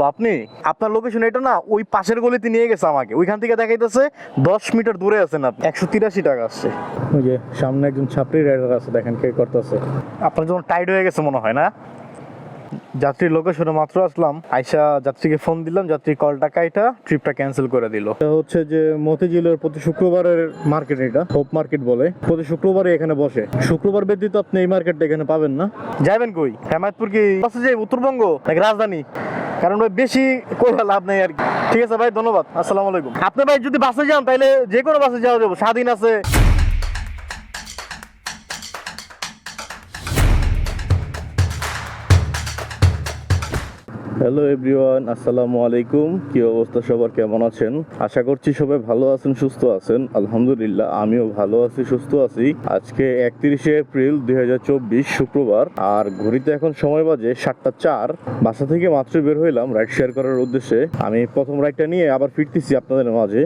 আপু আপনি আপনার লোকেশন এটা না ওই পাশের গলিতে নিয়ে গেছে আমাকে, ওইখান থেকে দেখাইতেছে 10 মিটার দূরে আছেন আপনি। 183 টাকা আসছে। ওই যে সামনে একজন ছাপরি রাইডার আছে, দেখেন কে করতেছে। আপনার যখন টাইট হয়ে গেছে মনে হয় না? যাত্রীর লোকেশনে মাত্র আসলাম, আইসা যাত্রীকে ফোন দিলাম, যাত্রী কলটা কাইটা ট্রিপটা ক্যান্সেল করে দিল। এটা হচ্ছে যে মতিঝিলের প্রতি শুক্রবারের মার্কেট, এটা হোপ মার্কেট বলে। প্রতি শুক্রবারে এখানে বসে, শুক্রবার ব্যতীত আপনি এই মার্কেটটা এখানে পাবেন না। যাবেন কই? হেমায়তপুর কি বাসে যাই উত্তরবঙ্গ নাকি রাজধানী? কারণ ভাই বেশি কইরা লাভ নেই আর কি। ঠিক আছে ভাই, ধন্যবাদ, আসসালামু আলাইকুম। আপনি ভাই যদি বাসে যান তাহলে যে কোনো বাসে যাওয়া যাবো, স্বাধীন আছে। হ্যালো এভরিওয়ান, আসসালামু আলাইকুম। কি অবস্থা সবার, কেমন আছেন? আশা করছি সবাই ভালো আছেন, সুস্থ আছেন। আলহামদুলিল্লাহ আমিও ভালো আছি, সুস্থ আছি। আজকে 31শে এপ্রিল 2024 শুক্রবার, আর ঘড়িতে এখন সময় বাজে 7টা 4। বাসা থেকে মাত্র বের হইলাম রাইড শেয়ার করার উদ্দেশ্যে। আমি প্রথম রাইডটা নিয়ে আবার ফিরতেছি আপনাদের মাঝে।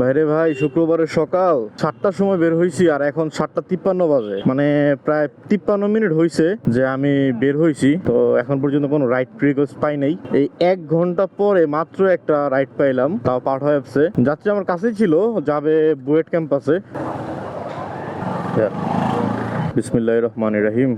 বাইরে ভাই শুক্রবারের সকাল 7টার সময় বের হয়েছি, আর এখন 7টা 53 বাজে, মানে প্রায় 53 মিনিট হয়েছে যে আমি বের হয়েছি। তো এখন পর্যন্ত কোনো রাইড রিকোয়েস্ট পাই নাই। এই 1 ঘন্টা পরে মাত্র একটা রাইড পাইলাম, তাও পাঠাও অ্যাপসে। যাত্রী আমার কাছেই ছিল, যাবে বুয়েট ক্যাম্পাসে। বিসমিল্লাহির রহমানির রহিম।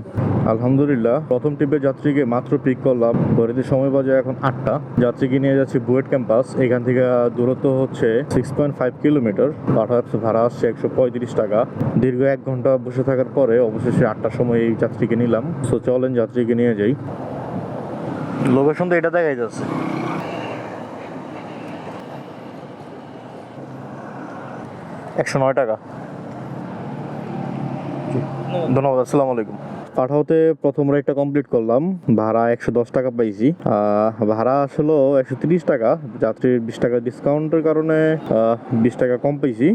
আলহামদুলিল্লাহ প্রথম ট্রিপে যাত্রীকে মাত্র পিক করলাম। ঘড়িতে সময় বাজে এখন 8টা। যাত্রীকে নিয়ে যাচ্ছি বুয়েট ক্যাম্পাস। এখান থেকে দূরত্ব হচ্ছে 6.5 কিলোমিটার। পাঠাও ভাড়া আসছে 135 টাকা। দীর্ঘ 1 ঘন্টা বসে থাকার পরে অবশেষে 8টার সময় এই যাত্রীকে নিলাম। সো চলেন যাত্রীকে নিয়ে যাই। লোকেশন তো এটা দেখাই যাচ্ছে। 109 টাকা। ধন্যবাদ, আসসালামু আলাইকুম। পাঠাওতে প্রথম রাইডটা কমপ্লিট করলাম, ভাড়া 110 টাকা পাইছি। ভাড়া আসলে 130 টাকা, যাত্রীর 20 টাকা ডিসকাউন্টের কারণে 20 টাকা কম পাইছি।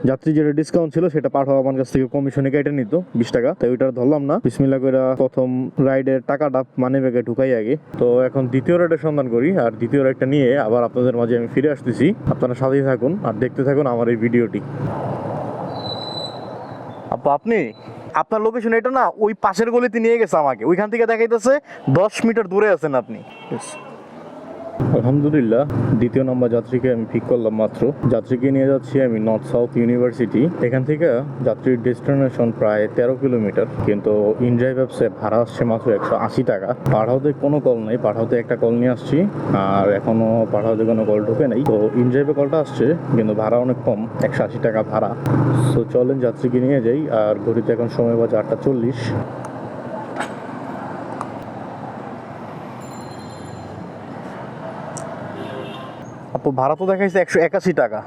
যাত্রী যেটা ডিসকাউন্ট ছিল সেটা পাঠাও আমার কাছ থেকে কমিশনে কেটে নিত 20 টাকা, তাই ওইটা ধরলাম না। বিসমিল্লাহ করে প্রথম রাইডের টাকাটা মানি ব্যাগে ঢুকাই আগে। তো এখন দ্বিতীয় রাইডের সন্ধান করি, আর দ্বিতীয় রাইডটা নিয়ে আবার আপনাদের মাঝে আমি ফিরে আসতেছি। আপনারা সাথেই থাকুন আর দেখতে থাকুন আমার এই ভিডিওটি। আপু আপনি আপনার লোকেশন এটা না ওই পাশের গলিতে নিয়ে গেছে আমাকে, ওইখান থেকে দেখাইতেছে 10 মিটার দূরে আছেন আপনি। আলহামদুলিল্লাহ দ্বিতীয় নম্বর যাত্রীকে আমি পিক করলাম মাত্র। যাত্রীকে নিয়ে যাচ্ছি আমি নর্থ সাউথ ইউনিভার্সিটি। এখান থেকে যাত্রীর ডেস্টিনেশন প্রায় 13 কিলোমিটার, কিন্তু ইনড্রাইভ অ্যাপসে ভাড়া আসছে মাত্র 180 টাকা। পাঠাওতে কোনো কল নেই, পাঠাওতে একটা কল নিয়ে আসছি, আর এখনো পাঠাওতে কোনো কল ঢুকে নেই। তো ইনড্রাইভে কলটা আসছে, কিন্তু ভাড়া অনেক কম, 180 টাকা ভাড়া। সো চলেন যাত্রীকে নিয়ে যাই। আর ঘড়িতে এখন সময় বাজে 8টা 40। আপু ভাড়া তো দেখাইছে 181 টাকা।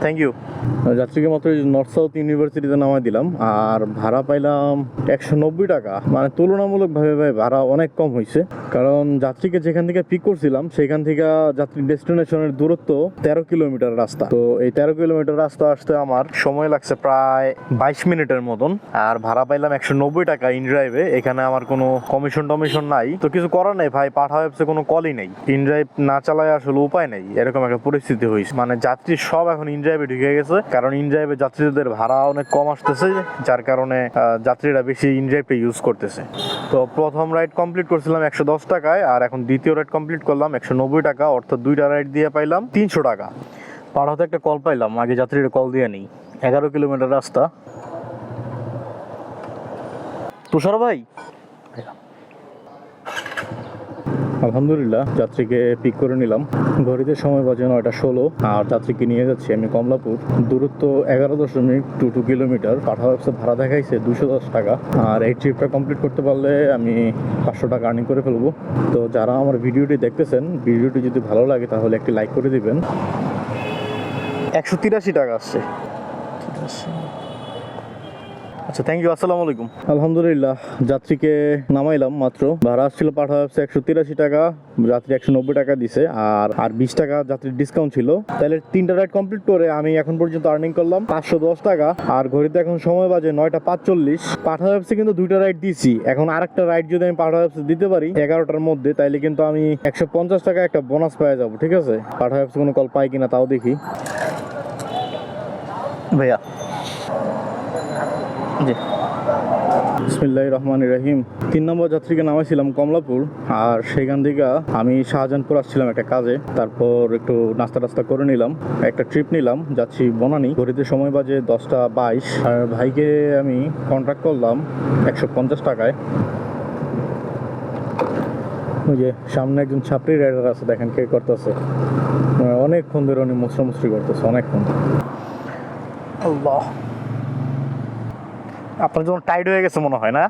Thank you. যাত্রীকে মাত্র নর্থ সাউথ ইউনিভার্সিটিতে নামাই দিলাম, আর ভাড়া পাইলাম 190 টাকা। মানে তুলনামূলকভাবে ভাই ভাড়া অনেক কম হয়েছে, কারণ যাত্রীকে যেখান থেকে পিক করছিলাম সেখান থেকে যাত্রীর ডেস্টিনেশনের দূরত্ব 13 কিলোমিটার রাস্তা। তো এই 13 কিলোমিটার রাস্তা আসতে আমার সময় লাগছে প্রায় 22 মিনিটের মতন, আর ভাড়া পাইলাম 190 টাকা ইনড্রাইভে। এখানে আমার কোনো কমিশন টমিশন নাই, তো কিছু করার নেই ভাই, পাঠাও অ্যাপসে কোনো কলই নেই। ইনড্রাইভ না চালায় আসলে উপায় নেই, এরকম একটা পরিস্থিতি হয়েছে। মানে যাত্রী সব এখন ইনড্রাইভে ঢুকে গেছে, কারণ ইনড্রাইভে যাত্রীদের ভাড়া অনেক কম আসতেছে, যার কারণে যাত্রীরা বেশি ইনড্রাইভটা ইউজ করতেছে। তো প্রথম রাইড কমপ্লিট করছিলাম 110 টাকায়, আর এখন দ্বিতীয় রাইড কমপ্লিট করলাম 190 টাকা, অর্থাৎ 2টা রাইড দিয়ে পাইলাম 300 টাকা। পাঠাতে একটা কল পাইলাম, আগে যাত্রীরা কল দিয়ে নেই। 11 কিলোমিটার রাস্তা। তুষার ভাই, আলহামদুলিল্লাহ যাত্রীকে পিক করে নিলাম। ঘড়িতে সময় বাজে 9টা 16, আর যাত্রীকে নিয়ে যাচ্ছি আমি কমলাপুর। দূরত্ব 11.22 কিলোমিটার। পাঠাও অ্যাপসে ভাড়া দেখাইছে 210 টাকা, আর এই ট্রিপটা কমপ্লিট করতে পারলে আমি 500 টাকা আর্নিং করে ফেলবো। তো যারা আমার ভিডিওটি দেখতেছেন, ভিডিওটি যদি ভালো লাগে তাহলে একটি লাইক করে দিবেন। 183 টাকা আসছে। আচ্ছা, থ্যাংক ইউ, আসসালামু আলাইকুম। আলহামদুলিল্লাহ যাত্রীকে নামাইলাম মাত্র। ভাড়া আসছিল পাঠাও অ্যাপসে 183 টাকা, যাত্রী 190 টাকা দিছে, আর 20 টাকা যাত্রীর ডিসকাউন্ট ছিল। তাহলে 3টা রাইড কমপ্লিট করে আমি এখন পর্যন্ত আর্নিং করলাম 510 টাকা। আর ঘড়িতে এখন সময় বাজে 9টা 45। পাঠাও অ্যাপসে কিন্তু 2টা রাইড দিছি। এখন আরেকটা রাইড যদি আমি পাঠাও অ্যাপসে দিতে পারি 11টার মধ্যে, তাইলে কিন্তু আমি 150 টাকা একটা বোনাস পেয়ে যাবো। ঠিক আছে, পাঠাও অ্যাপসে কোনো কল পাই কিনা তাও দেখি। ভাইয়া জি বিসমিল্লাহির রহমানির রহিম। 3 নম্বর যাত্রীকে নামাইছিলাম কমলাপুর, আর সেখান থেকে আমি শাহজাহানপুর আসছিলাম একটা কাজে। তারপর একটু নাস্তা টাস্তা করে নিলাম, একটা ট্রিপ নিলাম, যাচ্ছি বনানী। ঘড়িতে সময় বাজে 10:22। আর ভাইকে আমি কন্ট্রাক্ট করলাম 150 টাকায়। ওই যে সামনে একজন ছাপড়ি রাইডার আছে, দেখেন কে করতেছে, অনেকক্ষণ ধরে উনি মুসরামুসরি করতেছে, অনেকক্ষণ। আল্লাহ, আপনার যখন টাইট হয়ে গেছে মনে হয় না?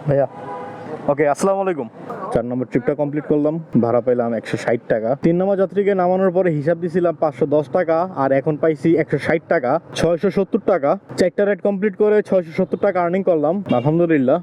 ভাইয়া ওকে, আসসালামু আলাইকুম। 4 নম্বর ট্রিপটা কমপ্লিট করলাম, ভাড়া পাইলাম 160 টাকা। 3 নম্বর যাত্রীকে নামানোর পরে হিসাব দিছিলাম 510 টাকা, আর এখন পাইছি 160 টাকা, 670 টাকা। 4টা রাইড কমপ্লিট করে 670 টাকা আর্নিং করলাম, আলহামদুলিল্লাহ।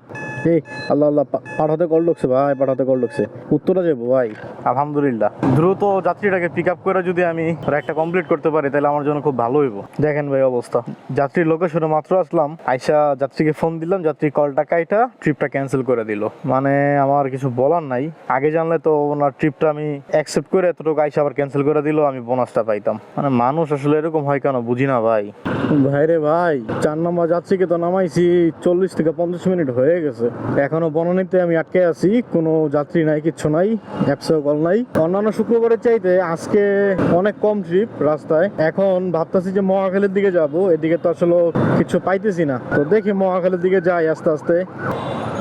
এই আল্লাহ আল্লাহ, পাঠাতে কল ঢুকছে ভাই, পাঠাতে কল ঢুকছে। উত্তরা যাবো ভাই। আলহামদুলিল্লাহ, দ্রুত যাত্রীটাকে পিক আপ করে যদি আমি রাইডটা কমপ্লিট করতে পারি তাহলে আমার জন্য খুব ভালো হইব। দেখেন ভাই অবস্থা, যাত্রীর লোকেশনে মাত্র আসলাম, আইসা যাত্রীকে ফোন দিলাম, যাত্রী কলটা কাইটা ট্রিপটা ক্যান্সেল করে দিল। মানে আমার কিছু বলার নাই, আগে জানলে তো ওনার ট্রিপটা আমি অ্যাকসেপ্ট করে এতটুকু আইসা আবার ক্যান্সেল করে দিল, আমি বোনাসটা পাইতাম। মানে মানুষ আসলে এরকম হয় কেন বুঝি না ভাই। ভাই রে ভাই, 4 নম্বর যাত্রীকে তো নামাইছি 40 থেকে 50 মিনিট হয়ে গেছে, এখনো বনানীতে আমি আটকে আছি। কোনো যাত্রী নাই, কিচ্ছু নাই, অ্যাপসেও কল নাই। অন্যান্য শুক্রবারের চাইতে আজকে অনেক কম ট্রিপ রাস্তায়। এখন ভাবতেছি যে মহাখালীর দিকে যাব, এদিকে তো আসলে কিছু পাইতেছি না, তো দেখি মহাখালীর দিকে যাই আস্তে আস্তে।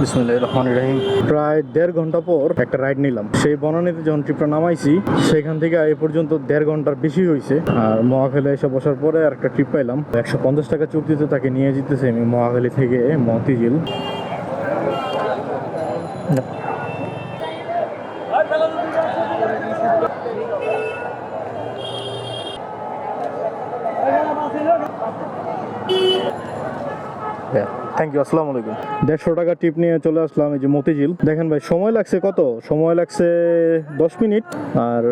বিসমিল্লাহির রহমানির রহিম। প্রায় 1.5 ঘন্টা পর একটা রাইড নিলাম। সেই বনানীতে যখন ট্রিপটা নামাইছি সেখান থেকে এ পর্যন্ত 1.5 ঘন্টার বেশি হয়েছে। আর মহাখালী এসে বসার পরে আর একটা ট্রিপ পাইলাম, 150 টাকা চুক্তিতে তাকে নিয়ে যেতেছে আমি মহাখালী থেকে মতিঝিল। থ্যাংক ইউ, আসসালামু আলাইকুম। 150 টাকা টিপ নিয়ে চলে আসলাম এই যে মতিঝিল। দেখেন ভাই, সময় লাগছে কত, সময় লাগছে 10 মিনিট। আর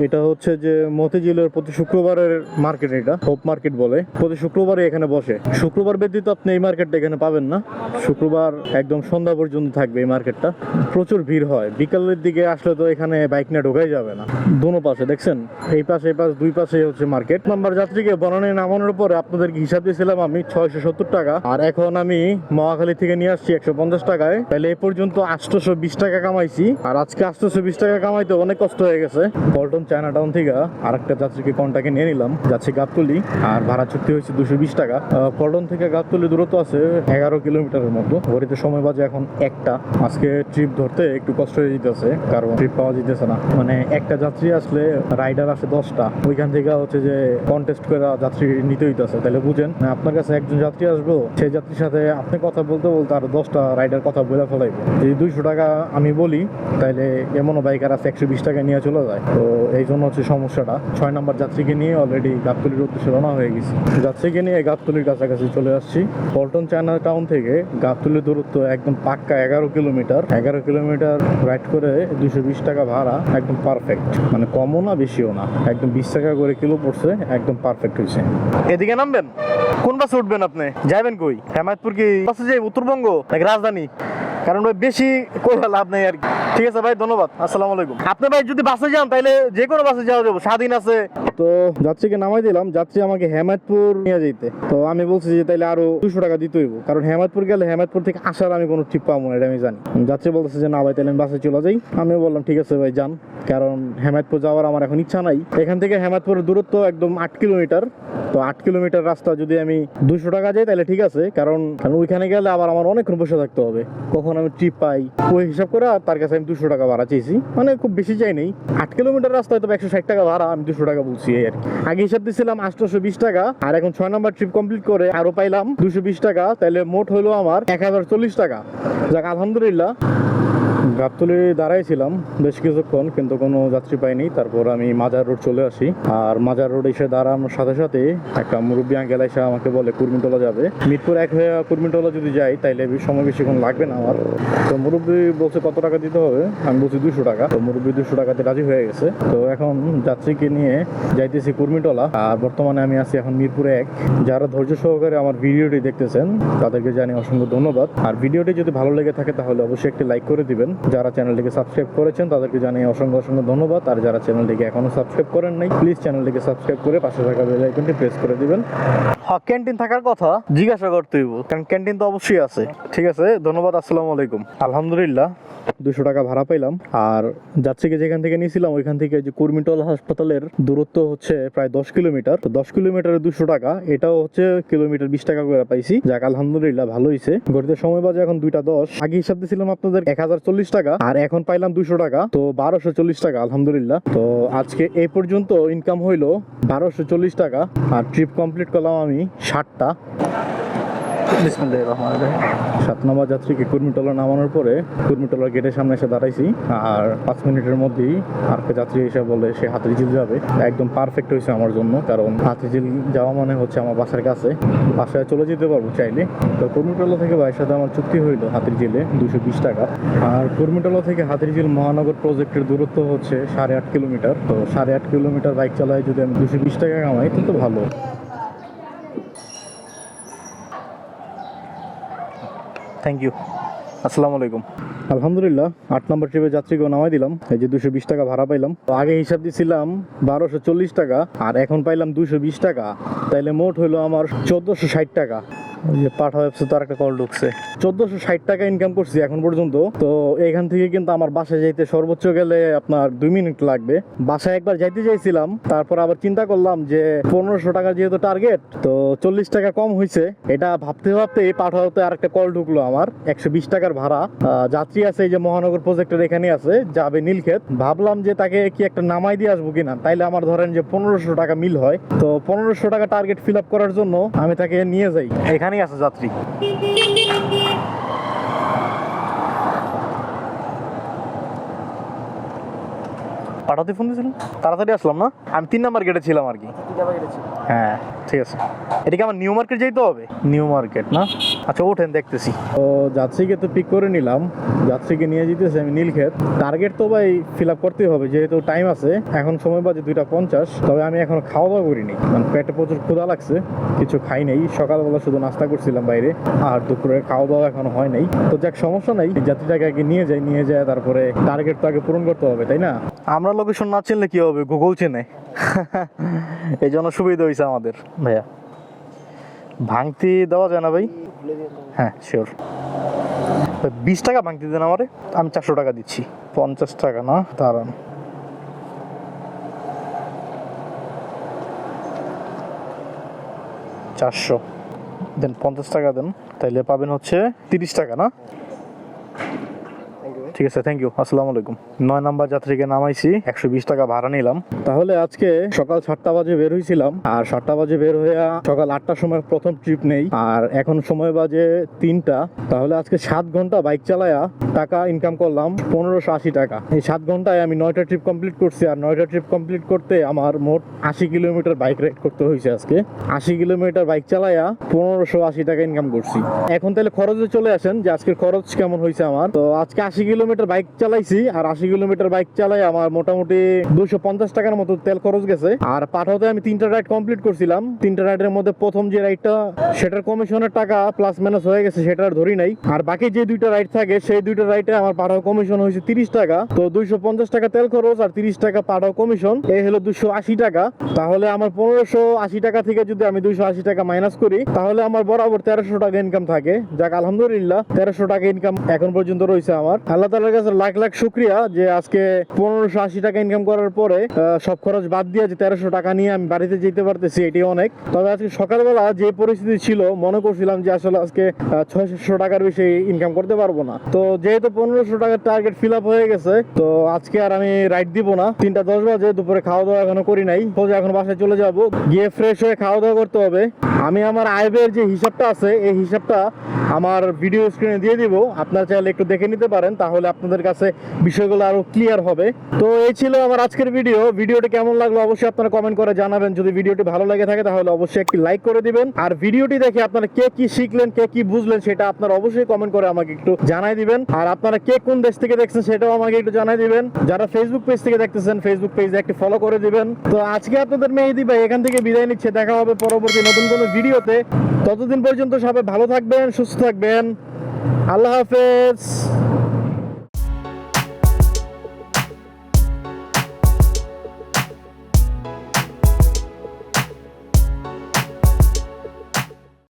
এটা হচ্ছে যে মতিঝিলের প্রতি শুক্রবারের মার্কেট, এটা হোপ মার্কেট বলে, প্রতি শুক্রবারে এখানে বসে। শুক্রবার ব্যতীত আপনি এই মার্কেটটা এখানে পাবেন না, শুক্রবার একদম সন্ধ্যা পর্যন্ত থাকবে এই মার্কেটটা। প্রচুর ভিড় হয়, বিকালের দিকে আসলে তো এখানে বাইক নিয়ে ঢোকাই যাবে না। দোনো পাশে দেখছেন, এই পাশে এই পাশ দুই পাশে হচ্ছে মার্কেট। নাম্বার যাত্রীকে বনানী নামানোর পরে আপনাদেরকে হিসাব দিয়েছিলাম আমি 670 টাকা, আর এখন আমি মহাখালী থেকে নিয়ে আসছি 150 টাকায়। তাহলে এই পর্যন্ত 820 টাকা কামাইছি। আর আজকে 820 টাকা কামাইতে অনেক কষ্ট হয়ে গেছে। পল্টন চায়না টাউন থেকে আরেকটা যাত্রীকে কন্টাক্টে নিয়ে নিলাম, যাচ্ছি গাবতলী, আর ভাড়া চুক্তি হয়েছে 220 টাকা। পল্টন থেকে গাবতলী দূরত্ব আছে 11 কিলোমিটারের মতো। ঘড়িতে সময় বাজে এখন 1টা। আজকে ট্রিপ ধরতে একটু কষ্ট হয়ে যেতেছে, কারণ ট্রিপ পাওয়া যেতেছে না। মানে একটা যাত্রী আসলে রাইডার আসে 10টা, ওইখান থেকে হচ্ছে যে কন্টেস্ট করে যাত্রী নিতে হইতেছে। তাহলে বুঝেন, আপনার কাছে একজন যাত্রী আসবো, সেই যাত্রীর সাথে আপনি কথা বলতে বলতে আরো 10টা রাইডার কথা বলে ফেলাইবে। যদি 200 টাকা আমি বলি, তাহলে এমনও বাইকার আছে 120 টাকা নিয়ে চলে যায়। তো এই জন্য হচ্ছে সমস্যাটা। 6 নম্বর যাত্রীকে নিয়ে অলরেডি গাবতলীর উদ্দেশ্যে রওনা হয়ে গেছি। যাত্রীকে নিয়ে গাবতলীর কাছাকাছি চলে আসছি। পল্টন চায়না টাউন থেকে গাবতলীর দূরত্ব একদম পাক্কা 11 কিলোমিটার। 11 কিলোমিটার রাইড করে 220 টাকা ভাড়া, একদম পারফেক্ট। মানে কমও না বেশিও না, একদম 20 টাকা করে কিলো পড়ছে, একদম পারফেক্ট হয়েছে। এদিকে নামবেন, কোন বাসে উঠবেন আপনি? যাবেন কই? হেমায়তপুর কি বাসে যাই, উত্তরবঙ্গ নাকি রাজধানী? কারণ ভাই বেশি কইরা লাভ নেই আর কি। ঠিক আছে ভাই, ধন্যবাদ, আসসালামু আলাইকুম। আপনি ভাই যদি বাসে যান তাহলে যে কোনো বাসে যাওয়া যাবো, স্বাধীন আছে। তো যাত্রীকে নামাই দিলাম, যাত্রী আমাকে হেমায়তপুর নিয়ে যেতে। তো আমি বলছি যে তাইলে আরো 200 টাকা দিতে হইব, কারণ হেমায়তপুর গেলে হেমায়তপুর থেকে আসার আমি কোনো ট্রিপ পাবো না, এটা আমি জানি। যাত্রী বলতেছে যে না ভাই, তাহলে আমি বাসে চলে যাই। আমিও বললাম ঠিক আছে ভাই যান, কারণ হেমায়তপুর যাওয়ার আমার এখন ইচ্ছা নাই। এখান থেকে হেমায়তপুরের দূরত্ব একদম 8 কিলোমিটার। তো 8 কিলোমিটার রাস্তা যদি আমি 200 টাকা যাই তাহলে ঠিক আছে, কারণ ওইখানে গেলে আবার আমার অনেকক্ষণ বসে থাকতে হবে। কখন আমি ট্রিপ পাই ওই হিসাব করে তার কাছে আমি 200 টাকা ভাড়া চেয়েছি, মানে খুব বেশি চাই নেই। 8 কিলোমিটার রাস্তায় তো 160 টাকা ভাড়া, আমি 200 টাকা বলছি এই আর কি। আগে হিসাব দিয়েছিলাম 820 টাকা, আর এখন 6 নম্বর ট্রিপ কমপ্লিট করে আরো পাইলাম 220 টাকা, তাহলে মোট হলো আমার 1040 টাকা। যাক আলহামদুলিল্লাহ। গাবতলী দাঁড়াইছিলাম বেশ কিছুক্ষণ, কিন্তু কোনো যাত্রী পাইনি। তারপর আমি মাজার রোড চলে আসি, আর মাজার রোড এসে দাঁড়ানোর সাথে সাথে একটা মুরব্বী আঙ্কেল এসে আমাকে বলে কুর্মিটোলা যাবে। মিরপুর 1 হয়ে কুর্মিটোলা যদি যাই তাইলে সময় বেশিক্ষণ লাগবে না আমার। তো মুরব্বী বলছে কত টাকা দিতে হবে, আমি বলছি 200 টাকা। তো মুরব্বী 200 টাকাতে রাজি হয়ে গেছে। তো এখন যাত্রীকে নিয়ে যাইতেছি কুর্মিটোলা, আর বর্তমানে আমি আছি এখন মিরপুর 1। যারা ধৈর্য সহকারে আমার ভিডিওটি দেখতেছেন তাদেরকে জানি অসংখ্য ধন্যবাদ। আর ভিডিওটি যদি ভালো লেগে থাকে তাহলে অবশ্যই একটি লাইক করে দিবেন। যারা চ্যানেলটিকে সাবস্ক্রাইব করেছেন তাদেরকে জানিয়ে অসংখ্য অসংখ্য ধন্যবাদ। আর যারা চ্যানেলটিকে এখনো সাবস্ক্রাইব করেন নাই, প্লিজ চ্যানেলটিকে সাবস্ক্রাইব করে পাশে থাকা বেল আইকনটি প্রেস করে দিবেন। হ্যাঁ, ক্যান্টিন থাকার কথা জিজ্ঞাসা করতে হইব, কারণ ক্যান্টিন তো অবশ্যই আছে। ঠিক আছে, ধন্যবাদ, আসসালামু আলাইকুম। আলহামদুলিল্লাহ 200 টাকা ভাড়া পাইলাম। আর যাত্রীকে যেখান থেকে নিয়েছিলাম ওইখান থেকে যে কুর্মিটল হাসপাতালের দূরত্ব হচ্ছে প্রায় 10 কিলোমিটার। তো 10 কিলোমিটারে 200 টাকা, এটাও হচ্ছে কিলোমিটার 20 টাকা করে পাইছি। যাক আলহামদুলিল্লাহ, ভালো হয়েছে। ঘড়িতে সময় বাজে এখন 2টা 10। আগে হিসাব দিয়েছিলাম আপনাদের 1040 টাকা, আর এখন পাইলাম 200 টাকা, তো 1240 টাকা আলহামদুলিল্লাহ। তো আজকে এই পর্যন্ত ইনকাম হইলো 1240 টাকা। আর ট্রিপ কমপ্লিট করলাম আমি 60টা। বিসমিল্লাহির রহমানির রহিম। 7 নম্বর যাত্রীকে কুর্মিটলা নামানোর পরে কুর্মিটলার গেটের সামনে এসে দাঁড়াইছি। আর 5 মিনিটের মধ্যেই আরেকটা যাত্রী এসে বলে সে হাতিরঝিল যাবে। একদম পারফেক্ট হয়েছে আমার জন্য, কারণ হাতিরঝিল যাওয়া মানে হচ্ছে আমার বাসার কাছে, বাসায় চলে যেতে পারবো চাইলে। তো কুর্মিটলা থেকে ভাইয়ের সাথে আমার চুক্তি হইলো হাতিরঝিলে 220 টাকা। আর কুর্মিটলা থেকে হাতিরঝিল মহানগর প্রজেক্টের দূরত্ব হচ্ছে 8.5 কিলোমিটার। তো 8.5 কিলোমিটার বাইক চালায় যদি আমি 220 টাকা কামাই তো ভালো। থ্যাংক ইউ, আসসালামু আলাইকুম। আলহামদুলিল্লাহ 8 নম্বর ট্রিপে যাত্রীকেও নামাই দিলাম। এই যে 220 টাকা ভাড়া পাইলাম। তো আগে হিসাব দিছিলাম 1240 টাকা, আর এখন পাইলাম 220 টাকা। তাইলে মোট হইলো আমার 1460 টাকা। ওই যে পাঠা ওয়েবসাইট তো আরেকটা কল ঢুকছে। 1460 টাকা ইনকাম করছি এখন পর্যন্ত। তো এখান থেকে কিন্তু আমার বাসায় যাইতে সর্বোচ্চ গেলে আপনার 2 মিনিট লাগবে। বাসায় একবার যাইতে চাইছিলাম, তারপর আবার চিন্তা করলাম যে 1500 টাকা যেহেতু টার্গেট, তো 40 টাকা কম হয়েছে। এটা ভাবতে ভাবতে এই পাঠাতে আরেকটা কল ঢুকলো আমার। 120 টাকার ভাড়া। যাত্রী আছে এই যে মহানগর প্রজেক্টের এখানে আছে, যাবে নীলক্ষেত। ভাবলাম যে তাকে কি একটা নামাই দিয়ে আসবো কিনা, তাইলে আমার ধরেন যে 1500 টাকা মিল হয়। তো 1500 টাকা টার্গেট ফিল আপ করার জন্য আমি তাকে নিয়ে যাই। এখানেই আছে যাত্রী। পাঠাতে ফোন দিয়েছিলাম, তাড়াতাড়ি আসলাম না। আমি 3 নাম্বার গেটে ছিলাম আর কি। হ্যাঁ ঠিক আছে। এটা কি আমার নিউ মার্কেট যাইতে হবে? নিউ মার্কেট না, আচ্ছা ওঠেন দেখতেছি। তো যাত্রীকে তো পিক করে নিলাম, যাত্রীকে নিয়ে যেতেছি আমি নীলক্ষেত। টার্গেট তো ভাই ফিল আপ করতেই হবে, যেহেতু টাইম আছে। এখন সময় বাজে 2টা 50। তবে আমি এখন খাওয়া দাওয়া করিনি, মানে পেটে প্রচুর ক্ষুধা লাগছে, কিছু খাই নাই। সকালবেলা শুধু নাস্তা করছিলাম বাইরে, আর দুপুরে খাওয়া দাওয়া এখনো হয় নাই। তো যাক সমস্যা নাই, যাত্রীটাকে আগে নিয়ে যায় তারপরে টার্গেট তো আগে পূরণ করতে হবে, তাই না? আমরা লোকেশন না চিনলে কি হবে, গুগল চেনে। এই জন্য সুবিধা হয়েছে আমাদের। ভাইয়া ভাঙতি দেওয়া যায় না ভাই? হ্যাঁ শিওর। 20 টাকা ভাঙতি দেন আমারে, আমি 400 টাকা দিচ্ছি। 50 টাকা না, দাঁড়ান। চারশো দেন, 50 টাকা দেন, তাইলে পাবেন হচ্ছে 30 টাকা না? ঠিক আছে, থ্যাংক ইউ, আসসালামু আলাইকুম। 9 নাম্বার যাত্রীকে নামাইছি, 120 টাকা ভাড়া নিলাম। তাহলে আজকে সকাল 7টা বাজে বের হয়েছিলাম, আর 7টা বাজে বের হয়ে সকাল 8টার সময় প্রথম ট্রিপ নেই, আর এখন সময় বাজে 3টা। তাহলে আজকে 7 ঘন্টা বাইক চালায়া টাকা ইনকাম করলাম 1580 টাকা। এই 7 ঘন্টায় আমি 9টা ট্রিপ কমপ্লিট করছি, আর 9টা ট্রিপ কমপ্লিট করতে আমার মোট 80 কিলোমিটার বাইক রাইড করতে হয়েছে আজকে। 80 কিলোমিটার বাইক চালায়া 1580 টাকা ইনকাম করছি। এখন তাহলে খরচে চলে আসেন যে আজকের খরচ কেমন হয়েছে আমার। তো আজকে 80 কিলোমিটার বাইক চালাইছি, আর 80 কিলোমিটার বাইক চালাই আমার মোটামুটি 250 টাকার মতো তেল খরচ গেছে। আর পাঠাতে আমি 3টা রাইড কমপ্লিট করছিলাম। 3টা রাইডের মধ্যে প্রথম যে রাইডটা, সেটার কমিশনের টাকা প্লাস মাইনাস হয়ে গেছে, সেটা আর ধরি নাই। আর বাকি যে 2টা রাইড থাকে, সেই 2টা রাইডে আমার পাঠাও কমিশন হয়েছে 30 টাকা। তো 250 টাকা তেল খরচ আর 30 টাকা পাঠাও কমিশন, এই হলো 280 টাকা। তাহলে আমার 1580 টাকা থেকে যদি আমি 280 টাকা মাইনাস করি, তাহলে আমার বরাবর 1300 টাকা ইনকাম থাকে। যাক আলহামদুলিল্লাহ, 1300 টাকা ইনকাম এখন পর্যন্ত রয়েছে আমার। আল্লাহ তাআলার কাছে লাখ লাখ শুকরিয়া যে আজকে 1580 টাকা ইনকাম করার পরে সব খরচ বাদ দিয়ে যে 1300 টাকা নিয়ে আমি বাড়িতে যেতে পারতেছি, এটি অনেক। তবে আজকে সকালবেলা যে পরিস্থিতি ছিল, মনে করছিলাম যে আসলে আজকে 600 টাকার বেশি ইনকাম করতে পারবো না। তো যেহেতু 1500 টাকার টার্গেট ফিল আপ হয়ে গেছে, তো আজকে আর আমি রাইড দিব না। 3টা 10 বাজে, দুপুরে খাওয়া দাওয়া এখনো করি নাই। সোজা এখন বাসায় চলে যাব, গিয়ে ফ্রেশ হয়ে খাওয়া দাওয়া করতে হবে। আমি আমার আয়ের যে হিসাবটা আছে, এই হিসাবটা আমার ভিডিও স্ক্রিনে দিয়ে দিব, আপনারা চাইলে একটু দেখে নিতে পারেন, তাহলে আপনাদের কাছে বিষয়গুলো আরো ক্লিয়ার হবে। তো এই ছিল আমার আজকের ভিডিও। ভিডিওটি কেমন লাগলো অবশ্যই আপনারা কমেন্ট করে জানাবেন। যদি ভিডিওটি ভালো লাগে থাকে তাহলে অবশ্যই একটি লাইক করে দিবেন। আর ভিডিওটি দেখে আপনারা কে কি শিখলেন, কে কি বুঝলেন, সেটা আপনারা অবশ্যই কমেন্ট করে আমাকে একটু জানাই দিবেন। আর আপনারা কে কোন দেশ থেকে দেখছেন সেটাও আমাকে একটু জানাই দিবেন। যারা ফেসবুক পেজ থেকে দেখতেছেন, ফেসবুক পেজে একটি ফলো করে দিবেন। তো আজকে আপনাদের মেহেদী ভাই এখান থেকে বিদায় নিচ্ছে। দেখা হবে পরবর্তী নতুন কোনো ভিডিওতে। ততদিন পর্যন্ত সবাই ভালো থাকবেন, সুস্থ থাকবেন। আল্লাহ হাফেজ।